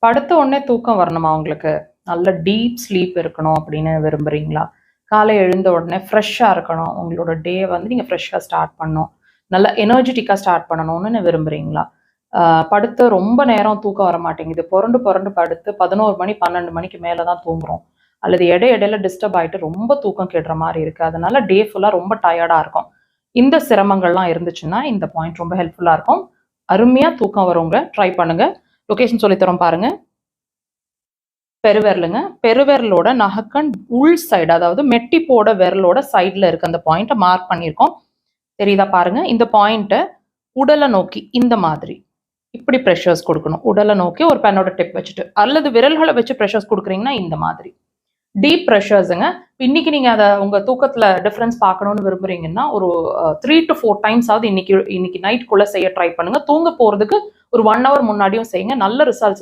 படுத்த உடனே தூக்கம் வரணுமா உங்களுக்கு? நல்ல டீப் ஸ்லீப் இருக்கணும் அப்படின்னு விரும்புறீங்களா? காலை எழுந்த உடனே ஃப்ரெஷ்ஷா இருக்கணும். உங்களோட டே வந்து நீங்க ஃப்ரெஷ்ஷா ஸ்டார்ட் பண்ணணும். நல்ல எனர்ஜெட்டிக்கா ஸ்டார்ட் பண்ணணும்னு விரும்புறீங்களா? படுத்து ரொம்ப நேரம் தூக்கம் வர மாட்டேங்குது. புரண்டு புரண்டு படுத்து 11 மணி, 12 மணிக்கு மேல தான் தூங்குறோம். அல்லது இடையில டிஸ்டர்ப் ஆயிட்டு ரொம்ப தூக்கம் கெடுற மாரி இருக்கு. அதனால டே ஃபுல்லா ரொம்ப டயர்டா இருக்கும். இந்த சிரமங்கள்லாம் இருந்துச்சுன்னா, இந்த பாயிண்ட் ரொம்ப ஹெல்ப்ஃபுல்லா இருக்கும். அருமையா தூக்கம் வருங்க. ட்ரை பண்ணுங்க. லொகேஷன் சொல்லித் தரோம் பாருங்க. பெருவிரலுங்க. பெருவிரலோட நகக்கண் உள் சைடு, அதாவது மெட்டிப்போட விரலோட சைடுல இருக்க அந்த பாயிண்ட்டை மார்க் பண்ணியிருக்கோம். தெரியுதா பாருங்க. இந்த பாயிண்ட்டை உடலை நோக்கி இந்த மாதிரி இப்படி ப்ரெஷர்ஸ் கொடுக்கணும். உடலை நோக்கி ஒரு பெண்ணோட டிப் வச்சுட்டு, அல்லது விரல்களை வச்சு ப்ரெஷர்ஸ் கொடுக்குறீங்கன்னா இந்த மாதிரி டீப் ப்ரெஷர்ஸுங்க. இன்னைக்கு நீங்க அதை உங்க தூக்கத்துல டிஃபரன்ஸ் பார்க்கணும்னு விரும்புறீங்கன்னா ஒரு 3 to 4 டைம்ஸ் ஆகுது இன்னைக்கு நைட்குள்ள செய்ய ட்ரை பண்ணுங்க. தூங்க போறதுக்கு ஒரு 1 hour முன்னாடியும் செய்யுங்க. நல்ல ரிசல்ட்ஸ் இருக்கும்.